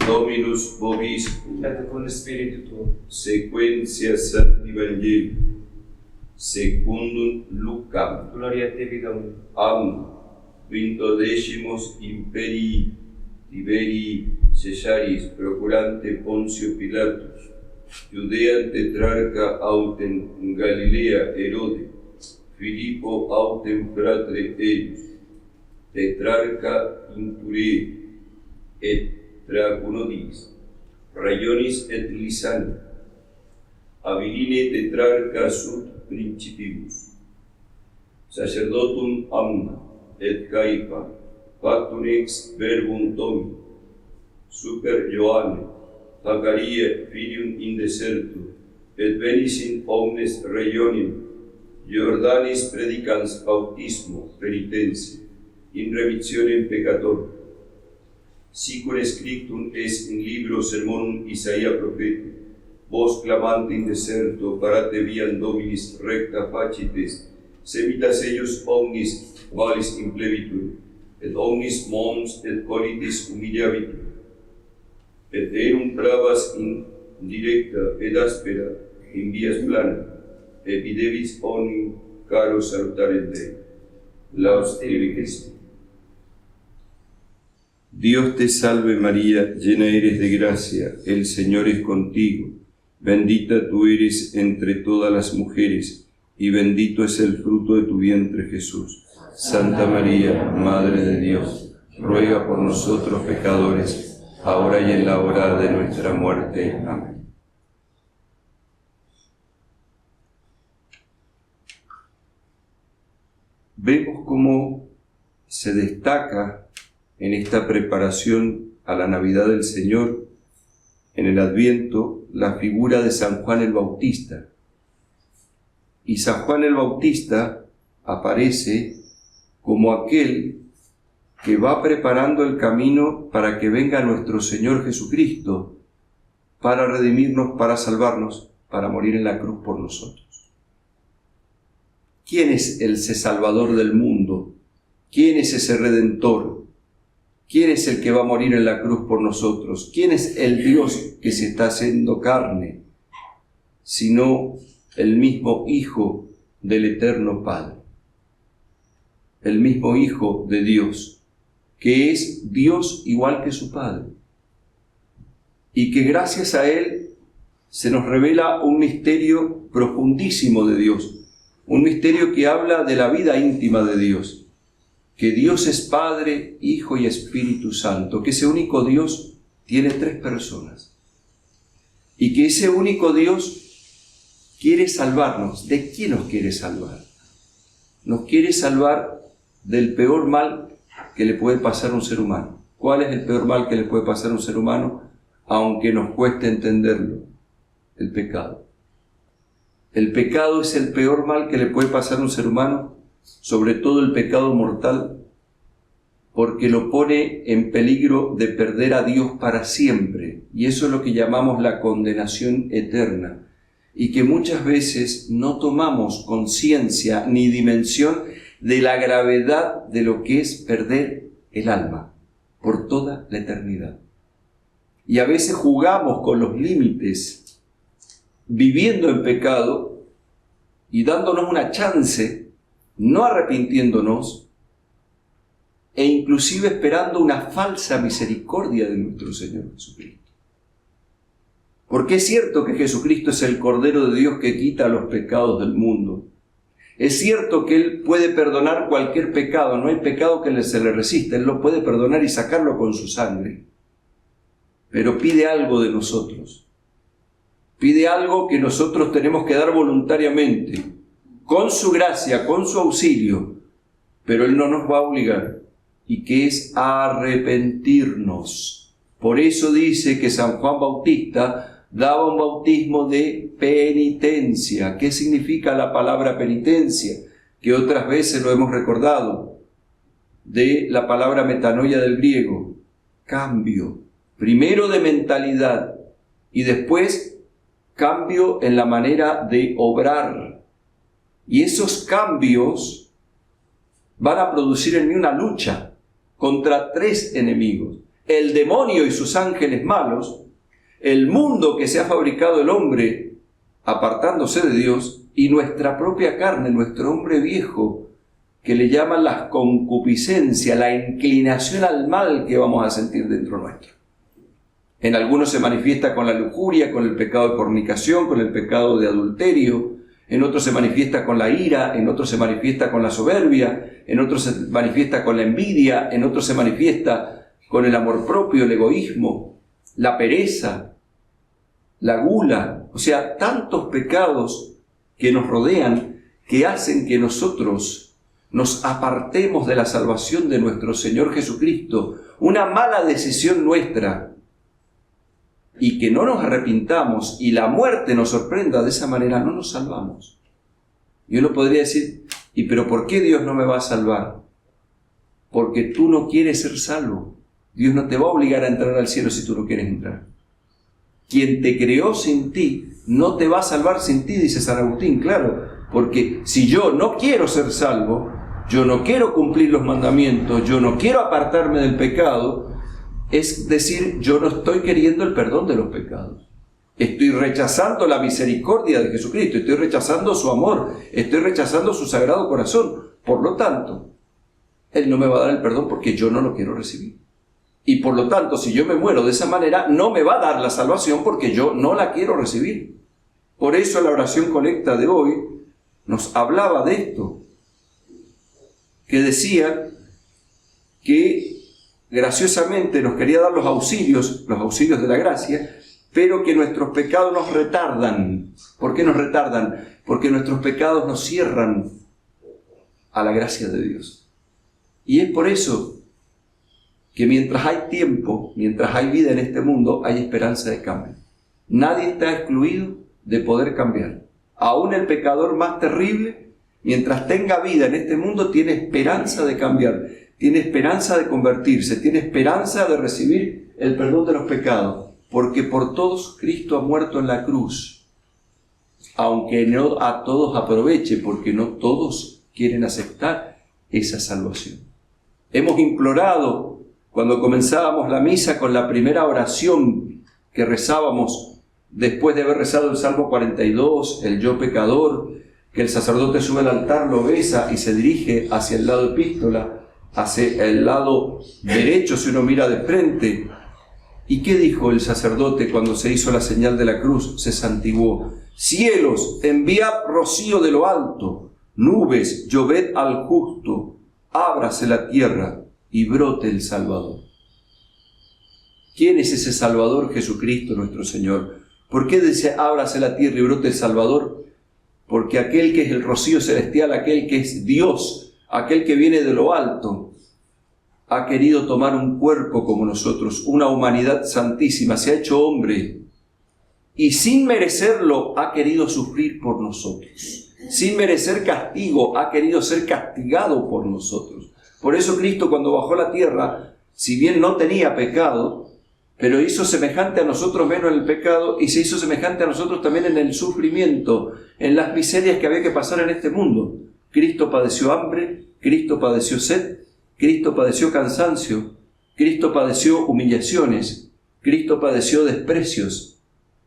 Dominus vobiscum. Et cum spiritu tuo. Sequentia Sancti Evangelii secundum Lucam. Gloria Tibi, Domine. Am quintodecimus imperii Tiberii Caesaris procurante Poncio Pilatus, Judea tetrarca autem Galilea Herode, Filipo autem fratre eius, tetrarca Inturie et Trachonodis, Raionis et Lisani, Abiline tetrarca sud principibus, sacerdotum Anna et Caipa, pactum ex verbum Domini, super Ioanne, Zaccaria filium in deserto, et venis in omnes regionem, Jordanis predicans bautismo penitentia, in remissionem peccatorum. Sicur scriptum est in libro sermonum Isaia profeta, vos clamante in deserto, parate viam Dominis recta facites, semitas eius omnis valis implebitur, et omnis mons et colitis humiliabitur, et erum pravas in directa et aspera in vias plana, epidebis omnium caro salutare Dei. Laus tibi Christi. Dios te salve María, llena eres de gracia, el Señor es contigo, bendita tú eres entre todas las mujeres, y bendito es el fruto de tu vientre Jesús. Santa María, Madre de Dios, ruega por nosotros pecadores, ahora y en la hora de nuestra muerte. Amén. Vemos cómo se destaca en esta preparación a la Navidad del Señor, en el Adviento, la figura de San Juan el Bautista. Y San Juan el Bautista aparece como aquel que va preparando el camino para que venga nuestro Señor Jesucristo, para redimirnos, para salvarnos, para morir en la cruz por nosotros. ¿Quién es ese Salvador del mundo? ¿Quién es ese Redentor? ¿Quién es el que va a morir en la cruz por nosotros? ¿Quién es el Dios que se está haciendo carne? Sino el mismo Hijo del Eterno Padre. El mismo Hijo de Dios, que es Dios igual que su Padre. Y que gracias a Él se nos revela un misterio profundísimo de Dios. Un misterio que habla de la vida íntima de Dios. Que Dios es Padre, Hijo y Espíritu Santo, que ese único Dios tiene tres personas. Y que ese único Dios quiere salvarnos. ¿De quién nos quiere salvar? Nos quiere salvar del peor mal que le puede pasar a un ser humano. ¿Cuál es el peor mal que le puede pasar a un ser humano? Aunque nos cueste entenderlo, el pecado. El pecado es el peor mal que le puede pasar a un ser humano, sobre todo el pecado mortal, porque lo pone en peligro de perder a Dios para siempre. Y eso es lo que llamamos la condenación eterna. Y que muchas veces no tomamos conciencia ni dimensión de la gravedad de lo que es perder el alma por toda la eternidad. Y a veces jugamos con los límites, viviendo en pecado y dándonos una chance, no arrepintiéndonos e inclusive esperando una falsa misericordia de nuestro Señor Jesucristo. Porque es cierto que Jesucristo es el Cordero de Dios que quita los pecados del mundo. Es cierto que Él puede perdonar cualquier pecado, no hay pecado que se le resista, Él lo puede perdonar y sacarlo con su sangre. Pero pide algo de nosotros. Pide algo que nosotros tenemos que dar voluntariamente, con su gracia, con su auxilio, pero Él no nos va a obligar, y que es arrepentirnos. Por eso dice que San Juan Bautista daba un bautismo de penitencia. ¿Qué significa la palabra penitencia? Que otras veces lo hemos recordado, de la palabra metanoia del griego, cambio, primero de mentalidad y después cambio en la manera de obrar. Y esos cambios van a producir en mí una lucha contra tres enemigos. el demonio y sus ángeles malos, el mundo que se ha fabricado el hombre apartándose de Dios, y nuestra propia carne, nuestro hombre viejo, que le llaman la concupiscencia, la inclinación al mal que vamos a sentir dentro nuestro. En algunos se manifiesta con la lujuria, con el pecado de fornicación, con el pecado de adulterio. En otros se manifiesta con la ira, en otros se manifiesta con la soberbia, en otros se manifiesta con la envidia, en otros se manifiesta con el amor propio, el egoísmo, la pereza, la gula. O sea, tantos pecados que nos rodean que hacen que nosotros nos apartemos de la salvación de nuestro Señor Jesucristo. Una mala decisión nuestra, y que no nos arrepintamos y la muerte nos sorprenda de esa manera, no nos salvamos. Y uno podría decir, pero ¿por qué Dios no me va a salvar? Porque tú no quieres ser salvo. Dios no te va a obligar a entrar al cielo si tú no quieres entrar. Quien te creó sin ti, no te va a salvar sin ti, dice San Agustín, claro. Porque si yo no quiero ser salvo, yo no quiero cumplir los mandamientos, yo no quiero apartarme del pecado, es decir, yo no estoy queriendo el perdón de los pecados. Estoy rechazando la misericordia de Jesucristo, estoy rechazando su amor, estoy rechazando su sagrado corazón. Por lo tanto, Él no me va a dar el perdón porque yo no lo quiero recibir. Y por lo tanto, si yo me muero de esa manera, no me va a dar la salvación porque yo no la quiero recibir. Por eso la oración colecta de hoy nos hablaba de esto, que decía que graciosamente nos quería dar los auxilios de la gracia, pero que nuestros pecados nos retardan. ¿Por qué nos retardan? Porque nuestros pecados nos cierran a la gracia de Dios. Y es por eso que mientras hay tiempo, mientras hay vida en este mundo, hay esperanza de cambio. Nadie está excluido de poder cambiar. Aún el pecador más terrible, mientras tenga vida en este mundo, tiene esperanza de cambiar. Tiene esperanza de convertirse, tiene esperanza de recibir el perdón de los pecados, porque por todos Cristo ha muerto en la cruz, aunque no a todos aproveche, porque no todos quieren aceptar esa salvación. Hemos implorado, cuando comenzábamos la misa, con la primera oración que rezábamos, después de haber rezado el Salmo 42, el yo pecador, que el sacerdote sube al altar, lo besa y se dirige hacia el lado epístola, hacia el lado derecho si uno mira de frente. ¿Y qué dijo el sacerdote cuando se hizo la señal de la cruz? Se santiguó. Cielos, enviad rocío de lo alto, nubes, lloved al justo, ábrase la tierra y brote el Salvador. ¿Quién es ese Salvador? Jesucristo nuestro Señor. ¿Por qué dice ábrase la tierra y brote el Salvador? Porque aquel que es el rocío celestial, aquel que es Dios, aquel que viene de lo alto, ha querido tomar un cuerpo como nosotros, una humanidad santísima, se ha hecho hombre y sin merecerlo ha querido sufrir por nosotros. Sin merecer castigo, ha querido ser castigado por nosotros. Por eso Cristo, cuando bajó a la tierra, si bien no tenía pecado, pero hizo semejante a nosotros menos en el pecado y se hizo semejante a nosotros también en el sufrimiento, en las miserias que había que pasar en este mundo. Cristo padeció hambre, Cristo padeció sed, Cristo padeció cansancio, Cristo padeció humillaciones, Cristo padeció desprecios,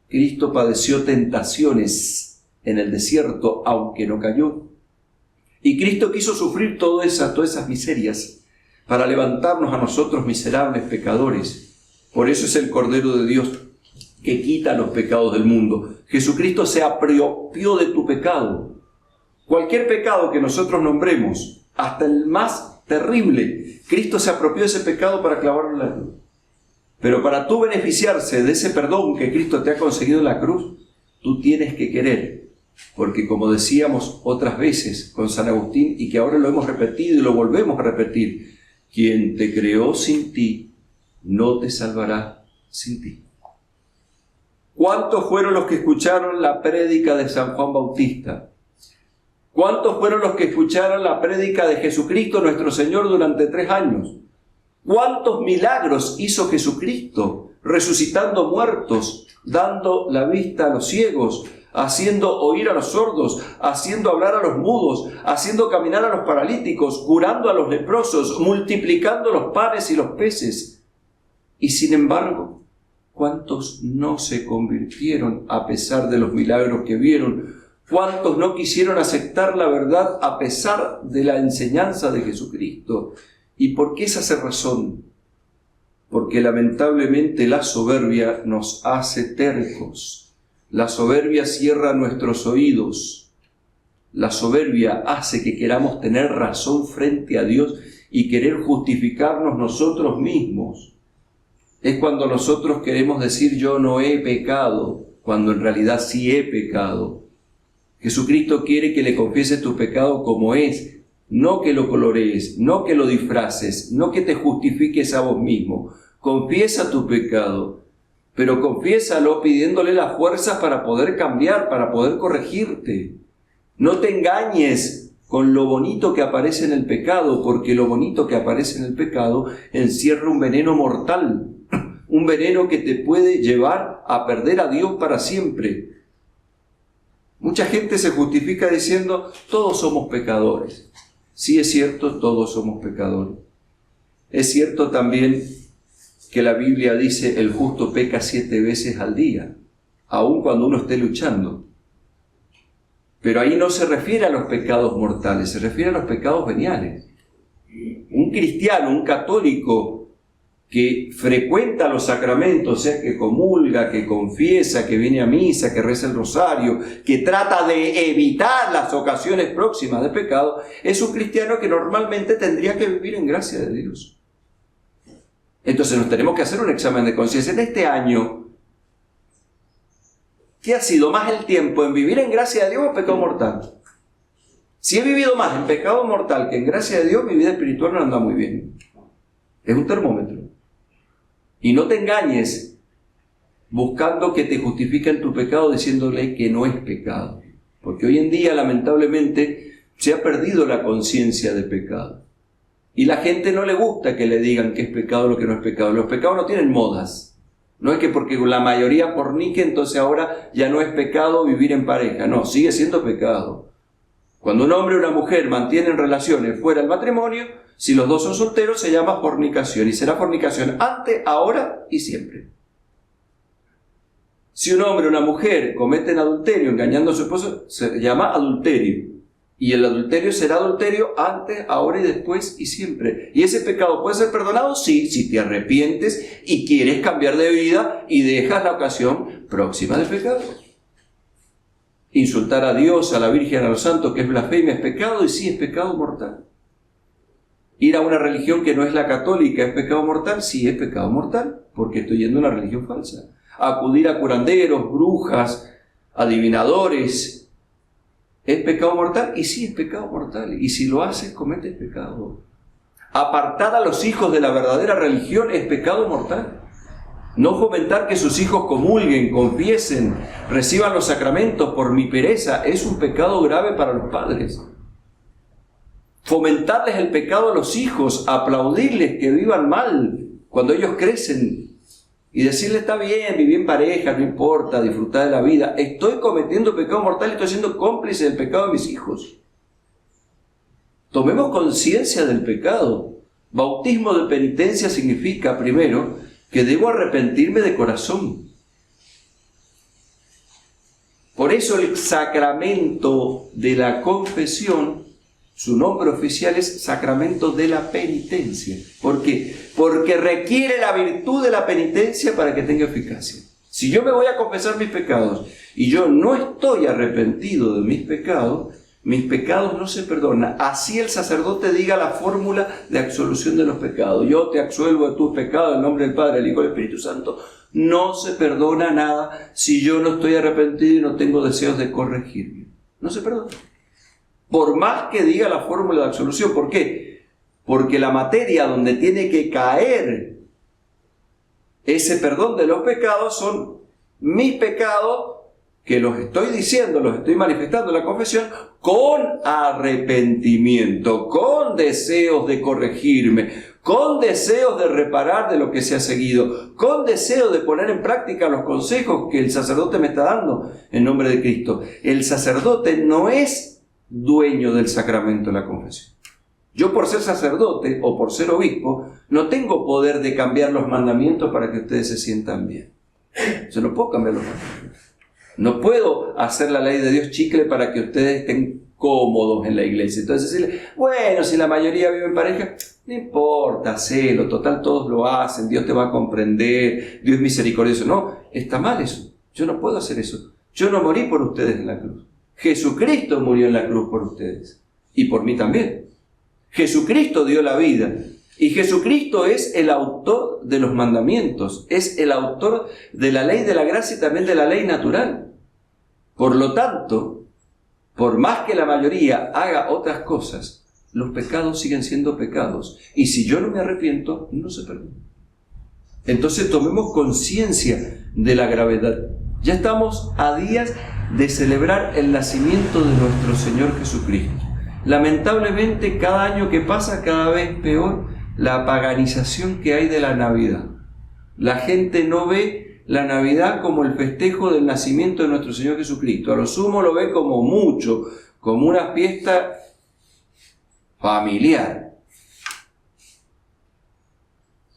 Cristo padeció tentaciones en el desierto, aunque no cayó. Y Cristo quiso sufrir todas esas miserias para levantarnos a nosotros miserables pecadores. Por eso es el Cordero de Dios que quita los pecados del mundo. Jesucristo se apropió de tu pecado. Cualquier pecado que nosotros nombremos, hasta el más terrible, Cristo se apropió de ese pecado para clavarlo en la cruz. Pero para tú beneficiarse de ese perdón que Cristo te ha conseguido en la cruz, tú tienes que querer. Porque como decíamos otras veces con San Agustín, y que ahora lo hemos repetido y lo volvemos a repetir, quien te creó sin ti, no te salvará sin ti. ¿Cuántos fueron los que escucharon la prédica de San Juan Bautista? ¿Cuántos fueron los que escucharon la prédica de Jesucristo nuestro Señor durante 3 años? ¿Cuántos milagros hizo Jesucristo, resucitando muertos, dando la vista a los ciegos, haciendo oír a los sordos, haciendo hablar a los mudos, haciendo caminar a los paralíticos, curando a los leprosos, multiplicando los panes y los peces? Y sin embargo, ¿cuántos no se convirtieron a pesar de los milagros que vieron? ¿Cuántos no quisieron aceptar la verdad a pesar de la enseñanza de Jesucristo? ¿Y por qué esa razón? Porque lamentablemente la soberbia nos hace tercos. La soberbia cierra nuestros oídos. La soberbia hace que queramos tener razón frente a Dios y querer justificarnos nosotros mismos. Es cuando nosotros queremos decir yo no he pecado, cuando en realidad sí he pecado. Jesucristo quiere que le confieses tu pecado como es, no que lo colorees, no que lo disfraces, no que te justifiques a vos mismo. Confiesa tu pecado, pero confiésalo pidiéndole las fuerzas para poder cambiar, para poder corregirte. No te engañes con lo bonito que aparece en el pecado, porque lo bonito que aparece en el pecado encierra un veneno mortal, un veneno que te puede llevar a perder a Dios para siempre. Mucha gente se justifica diciendo, todos somos pecadores. Sí es cierto, todos somos pecadores. Es cierto también que la Biblia dice, el justo peca 7 veces al día, aun cuando uno esté luchando. Pero ahí no se refiere a los pecados mortales, se refiere a los pecados veniales. Un cristiano, un católico que frecuenta los sacramentos, o sea, que comulga, que confiesa, que viene a misa, que reza el rosario, que trata de evitar las ocasiones próximas de pecado, es un cristiano que normalmente tendría que vivir en gracia de Dios. Entonces nos tenemos que hacer un examen de conciencia. En este año, ¿qué ha sido más el tiempo en vivir en gracia de Dios o pecado mortal? Si he vivido más en pecado mortal que en gracia de Dios, mi vida espiritual no anda muy bien. Es un termómetro. Y no te engañes buscando que te justifiquen tu pecado diciéndole que no es pecado. Porque hoy en día, lamentablemente, se ha perdido la conciencia de pecado. Y la gente no le gusta que le digan que es pecado lo que no es pecado. Los pecados no tienen modas. No es que porque la mayoría fornique, entonces ahora ya no es pecado vivir en pareja. No, sigue siendo pecado. Cuando un hombre y una mujer mantienen relaciones fuera del matrimonio, si los dos son solteros, se llama fornicación. Y será fornicación antes, ahora y siempre. Si un hombre y una mujer cometen adulterio engañando a su esposo, se llama adulterio. Y el adulterio será adulterio antes, ahora y después y siempre. ¿Y ese pecado puede ser perdonado? Sí, si te arrepientes y quieres cambiar de vida y dejas la ocasión próxima del pecado. Insultar a Dios, a la Virgen, a los santos, que es blasfemia, es pecado, y sí, es pecado mortal. Ir a una religión que no es la católica, ¿es pecado mortal? Sí, es pecado mortal, porque estoy yendo a una religión falsa. Acudir a curanderos, brujas, adivinadores, ¿es pecado mortal? Y sí, es pecado mortal. Y si lo haces, cometes pecado. Apartar a los hijos de la verdadera religión es pecado mortal. No fomentar que sus hijos comulguen, confiesen, reciban los sacramentos por mi pereza es un pecado grave para los padres. Fomentarles el pecado a los hijos, aplaudirles que vivan mal cuando ellos crecen y decirles está bien, viví en pareja, no importa, disfrutar de la vida. Estoy cometiendo pecado mortal y estoy siendo cómplice del pecado de mis hijos. Tomemos conciencia del pecado. Bautismo de penitencia significa, primero, que debo arrepentirme de corazón. Por eso el sacramento de la confesión, su nombre oficial es sacramento de la penitencia. ¿Por qué? Porque requiere la virtud de la penitencia para que tenga eficacia. Si yo me voy a confesar mis pecados y yo no estoy arrepentido de mis pecados no se perdonan. Así el sacerdote diga la fórmula de absolución de los pecados. Yo te absuelvo de tus pecados en nombre del Padre, del Hijo y del Espíritu Santo. No se perdona nada si yo no estoy arrepentido y no tengo deseos de corregirme. No se perdona. Por más que diga la fórmula de absolución. ¿Por qué? Porque la materia donde tiene que caer ese perdón de los pecados son mis pecados, que los estoy diciendo, los estoy manifestando en la confesión, con arrepentimiento, con deseos de corregirme, con deseos de reparar de lo que se ha seguido, con deseos de poner en práctica los consejos que el sacerdote me está dando en nombre de Cristo. El sacerdote no es dueño del sacramento de la confesión. Yo por ser sacerdote o por ser obispo, no tengo poder de cambiar los mandamientos para que ustedes se sientan bien. Yo no puedo cambiar los mandamientos. No puedo hacer la ley de Dios chicle para que ustedes estén cómodos en la iglesia. Entonces decirle, bueno, si la mayoría vive en pareja, no importa, hacelo, total todos lo hacen, Dios te va a comprender, Dios es misericordioso. No, está mal eso. Yo no puedo hacer eso. Yo no morí por ustedes en la cruz. Jesucristo murió en la cruz por ustedes. Y por mí también. Jesucristo dio la vida. Y Jesucristo es el autor de los mandamientos. Es el autor de la ley de la gracia y también de la ley natural. Por lo tanto, por más que la mayoría haga otras cosas, los pecados siguen siendo pecados. Y si yo no me arrepiento, no se perdonan. Entonces tomemos conciencia de la gravedad. Ya estamos a días de celebrar el nacimiento de nuestro Señor Jesucristo. Lamentablemente, cada año que pasa, cada vez peor la paganización que hay de la Navidad. La gente no ve la Navidad como el festejo del nacimiento de nuestro Señor Jesucristo. A lo sumo lo ve como mucho, como una fiesta familiar.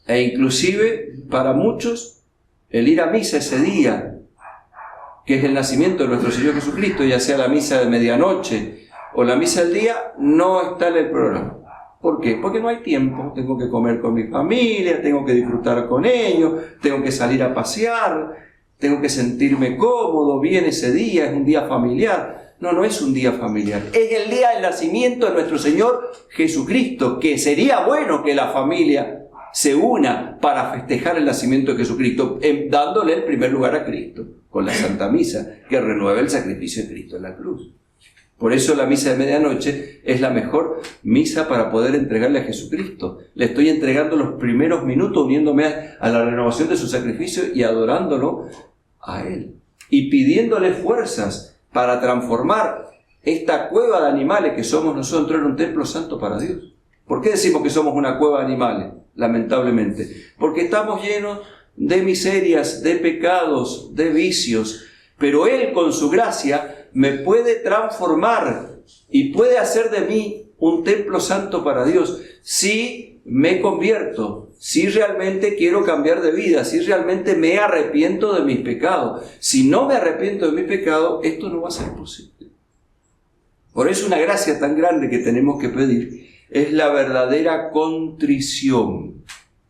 E inclusive, para muchos, el ir a misa ese día, que es el nacimiento de nuestro Señor Jesucristo, ya sea la misa de medianoche o la misa del día, no está en el programa. ¿Por qué? Porque no hay tiempo. Tengo que comer con mi familia, tengo que disfrutar con ellos, tengo que salir a pasear, tengo que sentirme cómodo, bien ese día, es un día familiar. No, no es un día familiar. Es el día del nacimiento de nuestro Señor Jesucristo, que sería bueno que la familia se una para festejar el nacimiento de Jesucristo, dándole el primer lugar a Cristo, con la Santa Misa, que renueva el sacrificio de Cristo en la cruz. Por eso la misa de medianoche es la mejor misa para poder entregarle a Jesucristo. Le estoy entregando los primeros minutos uniéndome a la renovación de su sacrificio y adorándolo a Él. Y pidiéndole fuerzas para transformar esta cueva de animales que somos nosotros en un templo santo para Dios. ¿Por qué decimos que somos una cueva de animales? Lamentablemente. Porque estamos llenos de miserias, de pecados, de vicios. Pero Él con su gracia me puede transformar y puede hacer de mí un templo santo para Dios si me convierto, si realmente quiero cambiar de vida, si realmente me arrepiento de mis pecados. Si no me arrepiento de mis pecados, esto no va a ser posible. Por eso una gracia tan grande que tenemos que pedir es la verdadera contrición.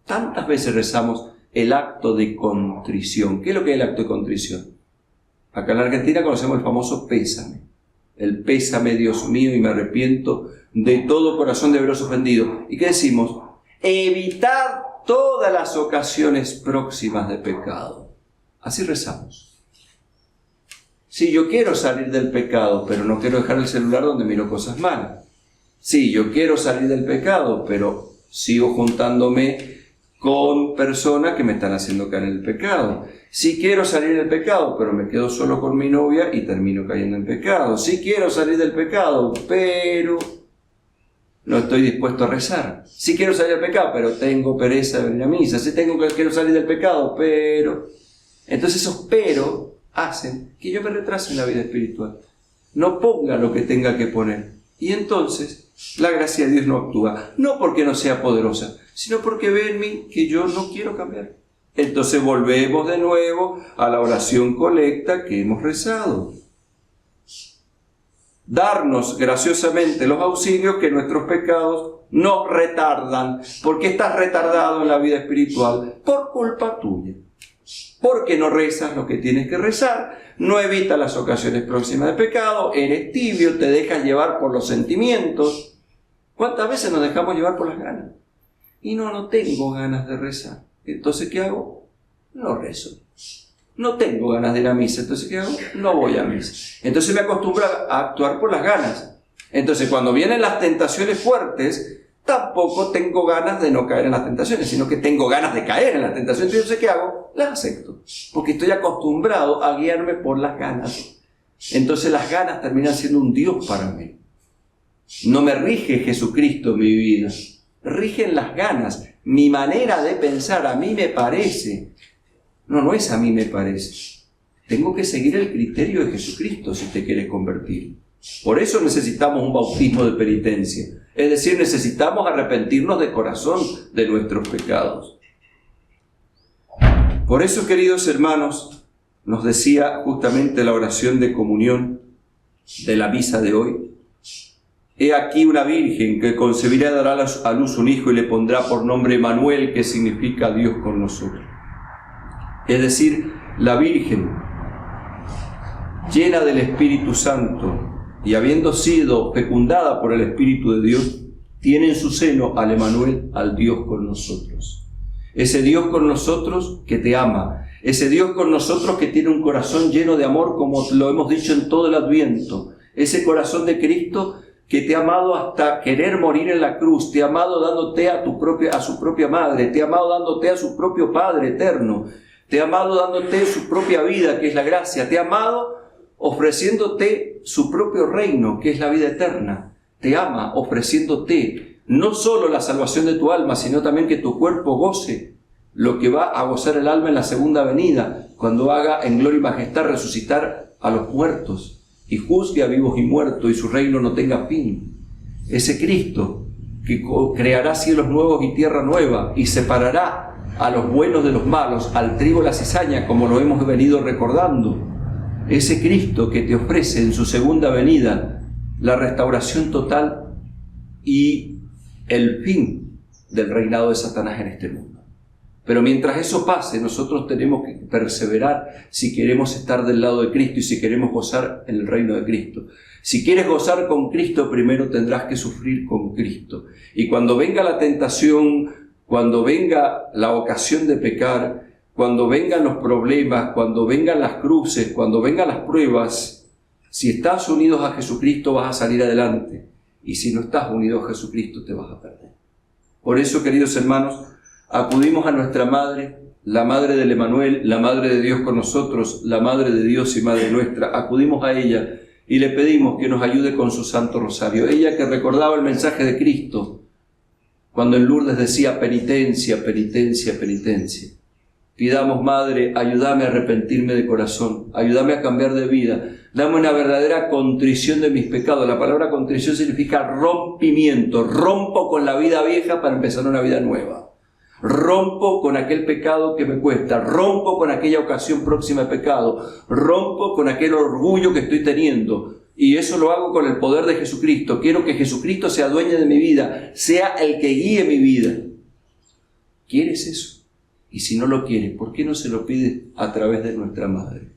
Tantas veces rezamos el acto de contrición. ¿Qué es lo que es el acto de contrición? Acá en la Argentina conocemos el famoso pésame. El pésame, Dios mío, y me arrepiento de todo corazón de haberos ofendido. ¿Y qué decimos? Evitar todas las ocasiones próximas de pecado. Así rezamos. Sí, yo quiero salir del pecado, pero no quiero dejar el celular donde miro cosas malas. Sí, yo quiero salir del pecado, pero sigo juntándome con personas que me están haciendo caer en el pecado. Sí quiero salir del pecado, pero me quedo solo con mi novia y termino cayendo en pecado. Sí quiero salir del pecado, pero no estoy dispuesto a rezar. Sí quiero salir del pecado, pero tengo pereza de venir a misa. Sí quiero salir del pecado, pero... Entonces esos pero hacen que yo me retrase en la vida espiritual. No ponga lo que tenga que poner. Y entonces la gracia de Dios no actúa. No porque no sea poderosa, sino porque ve en mí que yo no quiero cambiar. Entonces volvemos de nuevo a la oración colecta que hemos rezado. Darnos graciosamente los auxilios que nuestros pecados nos retardan. ¿Por qué estás retardado en la vida espiritual? Por culpa tuya. Porque no rezas lo que tienes que rezar, no evitas las ocasiones próximas de pecado, eres tibio, te dejas llevar por los sentimientos. ¿Cuántas veces nos dejamos llevar por las ganas? Y no tengo ganas de rezar. Entonces, ¿qué hago? No rezo. No tengo ganas de ir a misa. Entonces, ¿qué hago? No voy a misa. Entonces me acostumbro a actuar por las ganas. Entonces, cuando vienen las tentaciones fuertes, tampoco tengo ganas de no caer en las tentaciones, sino que tengo ganas de caer en las tentaciones. Entonces, ¿qué hago? Las acepto. Porque estoy acostumbrado a guiarme por las ganas. Entonces, las ganas terminan siendo un Dios para mí. No me rige Jesucristo mi vida. Rigen las ganas. Mi manera de pensar, a mí me parece. No es a mí me parece. Tengo que seguir el criterio de Jesucristo si te quieres convertir. Por eso necesitamos un bautismo de penitencia. Es decir, necesitamos arrepentirnos de corazón de nuestros pecados. Por eso, queridos hermanos, nos decía justamente la oración de comunión de la misa de hoy: he aquí una virgen que concebirá y dará a luz un hijo y le pondrá por nombre Emmanuel, que significa Dios con nosotros. Es decir, la Virgen, llena del Espíritu Santo y habiendo sido fecundada por el Espíritu de Dios, tiene en su seno al Emmanuel, al Dios con nosotros. Ese Dios con nosotros que te ama, ese Dios con nosotros que tiene un corazón lleno de amor, como lo hemos dicho en todo el Adviento, ese corazón de Cristo que te ha amado hasta querer morir en la cruz, te ha amado dándote a su propia madre, te ha amado dándote a su propio Padre eterno, te ha amado dándote su propia vida, que es la gracia, te ha amado ofreciéndote su propio reino, que es la vida eterna. Te ama ofreciéndote no solo la salvación de tu alma, sino también que tu cuerpo goce lo que va a gozar el alma en la segunda venida, cuando haga en gloria y majestad resucitar a los muertos y juzgue a vivos y muertos, y su reino no tenga fin. Ese Cristo que creará cielos nuevos y tierra nueva y separará a los buenos de los malos, al trigo y la cizaña, como lo hemos venido recordando. Ese Cristo que te ofrece en su segunda venida la restauración total y el fin del reinado de Satanás en este mundo. Pero mientras eso pase, nosotros tenemos que perseverar si queremos estar del lado de Cristo y si queremos gozar en el reino de Cristo. Si quieres gozar con Cristo, primero tendrás que sufrir con Cristo. Y cuando venga la tentación, cuando venga la ocasión de pecar, cuando vengan los problemas, cuando vengan las cruces, cuando vengan las pruebas, si estás unidos a Jesucristo vas a salir adelante. Y si no estás unido a Jesucristo te vas a perder. Por eso, queridos hermanos, acudimos a nuestra Madre, la Madre del Emmanuel, la Madre de Dios con nosotros, la Madre de Dios y Madre nuestra. Acudimos a ella y le pedimos que nos ayude con su Santo Rosario. Ella que recordaba el mensaje de Cristo, cuando en Lourdes decía penitencia, penitencia, penitencia. Pidamos, Madre, ayúdame a arrepentirme de corazón, ayúdame a cambiar de vida, dame una verdadera contrición de mis pecados. La palabra contrición significa rompimiento. Rompo con la vida vieja para empezar una vida nueva. Rompo con aquel pecado que me cuesta, rompo con aquella ocasión próxima de pecado, rompo con aquel orgullo que estoy teniendo. Y eso lo hago con el poder de Jesucristo. Quiero que Jesucristo sea dueño de mi vida, sea el que guíe mi vida. ¿Quieres eso? Y si no lo quieres, ¿por qué no se lo pides a través de nuestra Madre?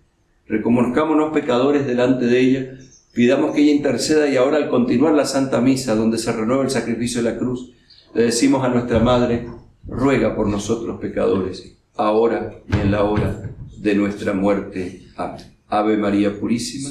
Reconozcámonos pecadores delante de ella, pidamos que ella interceda, y ahora al continuar la Santa Misa, donde se renueva el sacrificio de la cruz, le decimos a nuestra Madre: ruega por nosotros pecadores, ahora y en la hora de nuestra muerte. Amén. Ave María Purísima.